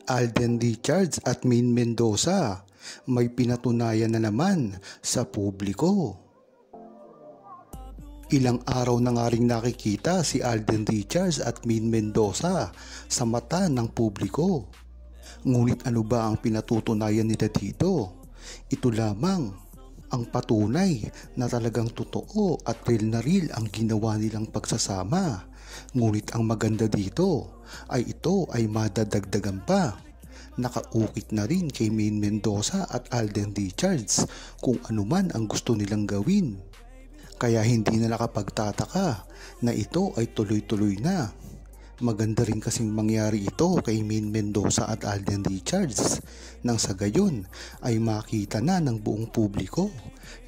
Alden Richards at Maine Mendoza may pinatunayan na naman sa publiko. Ilang araw na nga ring nakikita si Alden Richards at Maine Mendoza sa mata ng publiko. Ngunit ano ba ang pinatutunayan nila dito? Ito lamang ang patunay na talagang totoo at real na real ang ginawa nilang pagsasama. Ngunit ang maganda dito ay ito ay madadagdagan pa. Nakaukit na rin kay Maine Mendoza at Alden Richards kung ano man ang gusto nilang gawin. Kaya hindi na nakapagtataka na ito ay tuloy-tuloy na. Maganda rin kasing mangyari ito kay Maine Mendoza at Alden Richards nang sa gayon ay makita na ng buong publiko,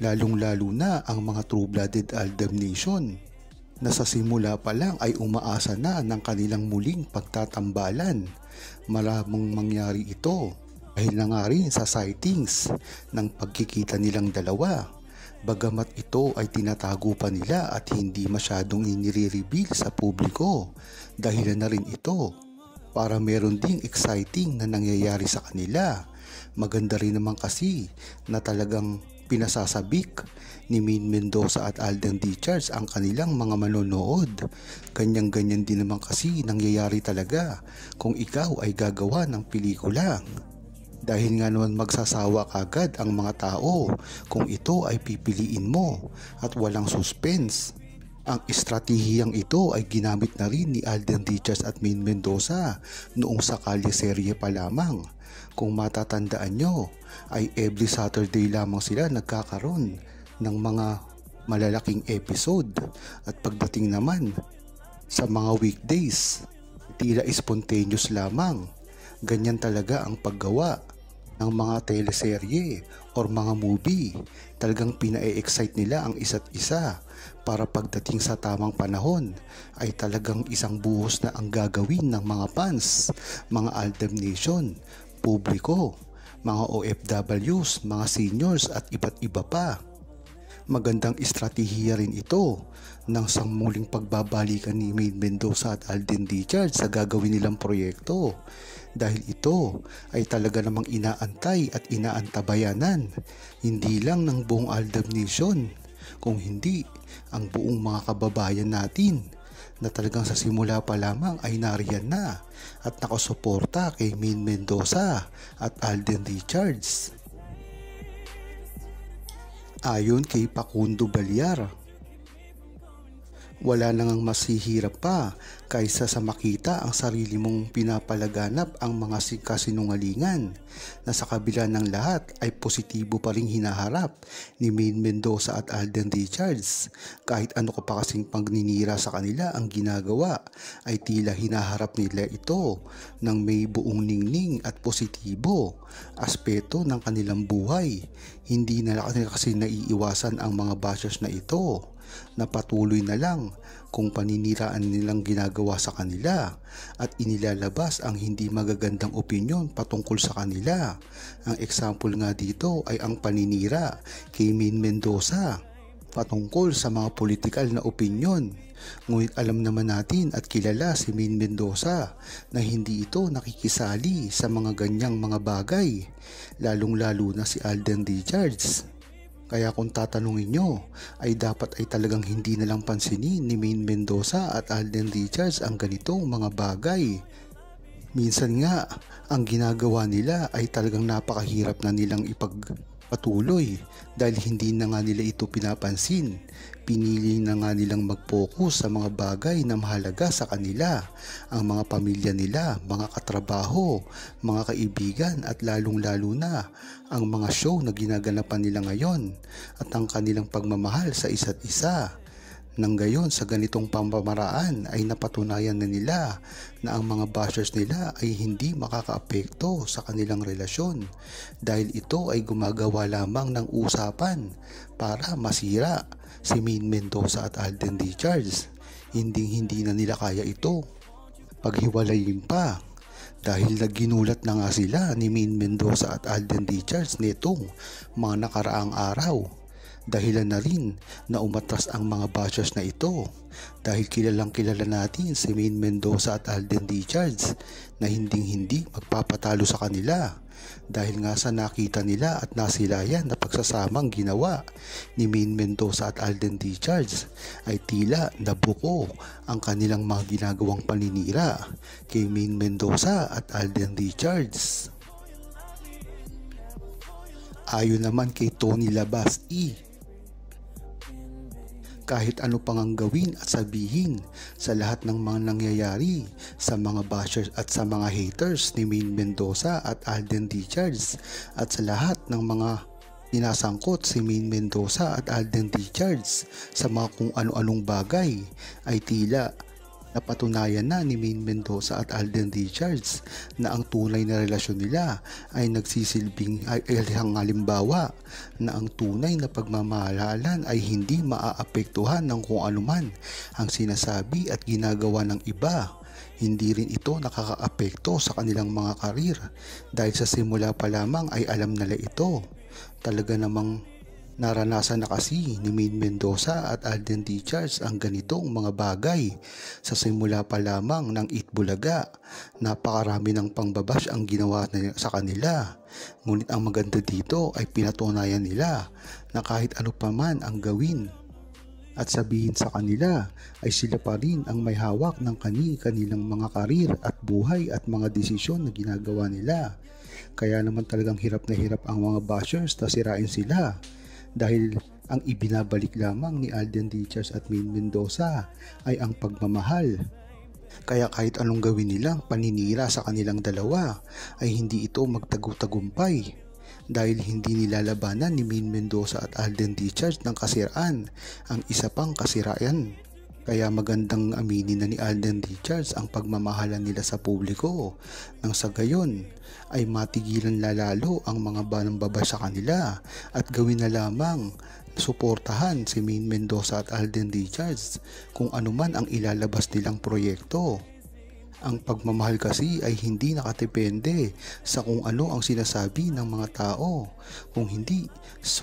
lalong-lalo na ang mga true-blooded Aldab Nation na sa simula pa lang ay umaasa na ng kanilang muling pagtatambalan. Maraming mangyari ito dahil na nga rin sa sightings ng pagkikita nilang dalawa. Bagamat ito ay tinatago pa nila at hindi masyadong inire-reveal sa publiko, dahilan na rin ito para meron ding exciting na nangyayari sa kanila. Maganda rin naman kasi na talagang pinasasabik ni Maine Mendoza at Alden Richards ang kanilang mga manonood. Ganyan-ganyan din naman kasi nangyayari talaga kung ikaw ay gagawa ng pelikula. Dahil nga naman magsasawa kagad ang mga tao kung ito ay pipiliin mo at walang suspense. Ang estratehiyang ito ay ginamit na rin ni Alden Richards at Maine Mendoza noong sa Kalye serye pa lamang. Kung matatandaan nyo ay every Saturday lamang sila nagkakaroon ng mga malalaking episode at pagdating naman sa mga weekdays tila spontaneous lamang. Ganyan talaga ang paggawa ng mga teleserye or mga movie. Talagang pina-excite nila ang isa't isa para pagdating sa tamang panahon ay talagang isang buhos na ang gagawin ng mga fans, mga Aldab Nation, publiko, mga OFWs, mga seniors at iba't iba pa. Magandang estratehiya rin ito ng muling pagbabalikan ni Maine Mendoza at Alden Richards sa gagawin nilang proyekto. Dahil ito ay talaga namang inaantay at inaantabayanan hindi lang ng buong Aldab Nation, kung hindi ang buong mga kababayan natin na talagang sa simula pa lamang ay nariyan na at nakasuporta kay Maine Mendoza at Alden Richards. Ayon kay Facundo Ballar, wala nang masihirap pa kaysa sa makita ang sarili mong pinapalaganap ang mga kasinungalingan na sa kabila ng lahat ay positibo pa rin hinaharap ni Maine Mendoza at Alden Richards. Kahit ano ko pa kasing pagninira sa kanila ang ginagawa ay tila hinaharap nila ito ng may buong ningning at positibo aspeto ng kanilang buhay. Hindi na kasi naiiwasan ang mga bashers na ito na patuloy na lang kung paniniraan nilang ginagawa sa kanila at inilalabas ang hindi magagandang opinyon patungkol sa kanila. Ang example nga dito ay ang paninira kay Maine Mendoza patungkol sa mga politikal na opinyon. Ngunit alam naman natin at kilala si Maine Mendoza na hindi ito nakikisali sa mga ganyang mga bagay, lalong-lalo na si Alden Richards. Kaya kung tatanungin nyo, ay dapat ay talagang hindi na lang pansinin ni Maine Mendoza at Alden Richards ang ganitong mga bagay. Minsan nga, ang ginagawa nila ay talagang napakahirap na nilang ipagpatuloy dahil hindi na nga nila ito pinapansin. Pinili na nga nilang mag-focus sa mga bagay na mahalaga sa kanila, ang mga pamilya nila, mga katrabaho, mga kaibigan at lalong-lalo na ang mga show na ginaganapan nila ngayon at ang kanilang pagmamahal sa isa't isa. Nang gayon sa ganitong pamamaraan ay napatunayan na nila na ang mga bashers nila ay hindi makakaapekto sa kanilang relasyon dahil ito ay gumagawa lamang ng usapan para masira si Maine Mendoza at Alden Richards. Hindi na nila kaya ito paghiwalayin pa dahil naginulat na nga sila ni Maine Mendoza at Alden Richards nitong mga nakaraang araw Dahilan na rin na umatras ang mga bashers na ito dahil kilalang kilala natin si Maine Mendoza at Alden Richards na hindi magpapatalo sa kanila dahil nga sa nakita nila at nasilayan na pagsasamang ginawa ni Maine Mendoza at Alden Richards ay tila nabuko ang kanilang mga ginagawang paninira kay Maine Mendoza at Alden Richards. Ayon naman kay Tony Labasti, kahit ano pang ang gawin at sabihin sa lahat ng mga nangyayari sa mga bashers at sa mga haters ni Maine Mendoza at Alden Richards at sa lahat ng mga ninasangkot si Maine Mendoza at Alden Richards sa mga kung ano-anong bagay ay tila napatunayan na ni Maine Mendoza at Alden Richards na ang tunay na relasyon nila ay nagsisilbing ay isang halimbawa na ang tunay na pagmamahalan ay hindi maaapektuhan ng kung anuman ang sinasabi at ginagawa ng iba. Hindi rin ito nakakaapekto sa kanilang mga karir dahil sa simula pa lamang ay alam nila ito. Talaga namang naranasan na kasi ni Maine Mendoza at Alden Richards ang ganitong mga bagay sa simula pa lamang ng Itbulaga. Napakarami ng pangbabash ang ginawa sa kanila. Ngunit ang maganda dito ay pinatunayan nila na kahit ano pa man ang gawin at sabihin sa kanila ay sila pa rin ang may hawak ng kanilang mga karir at buhay at mga desisyon na ginagawa nila. Kaya naman talagang hirap na hirap ang mga bashers na sirain sila. Dahil ang ibinabalik lamang ni Alden Richards at Maine Mendoza ay ang pagmamahal. Kaya kahit anong gawin nilang paninira sa kanilang dalawa ay hindi ito magtagumpaay dahil hindi nilalabanan ni Maine Mendoza at Alden Richards ng kasiraan ang isa pang kasiraan. Kaya magandang aminin na ni Alden Richards ang pagmamahalan nila sa publiko nang sa gayon ay matigilan lalalo ang mga banambaba sa kanila at gawin na lamang suportahan si Maine Mendoza at Alden Richards kung anuman ang ilalabas nilang proyekto. Ang pagmamahal kasi ay hindi nakadepende sa kung ano ang sinasabi ng mga tao, kung hindi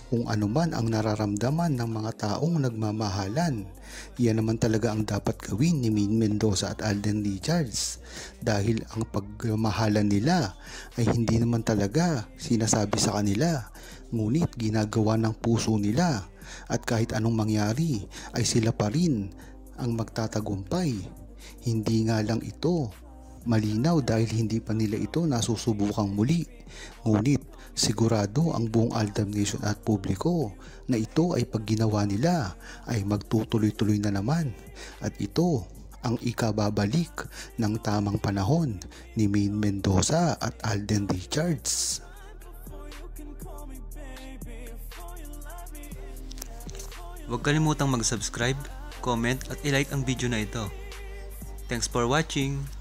kung ano man ang nararamdaman ng mga taong nagmamahalan. Yan naman talaga ang dapat gawin ni Maine Mendoza at Alden Richards dahil ang pagmamahalan nila ay hindi naman talaga sinasabi sa kanila, ngunit ginagawa ng puso nila at kahit anong mangyari ay sila pa rin ang magtatagumpay. Hindi nga lang ito malinaw dahil hindi pa nila ito nasusubukang muli. Ngunit sigurado ang buong Aldam Nation at publiko na ito ay pag ginawa nila ay magtutuloy-tuloy na naman. At ito ang ikababalik ng tamang panahon ni Maine Mendoza at Alden Richards. Huwag kalimutang mag-subscribe, comment at i-like ang video na ito. Thanks for watching!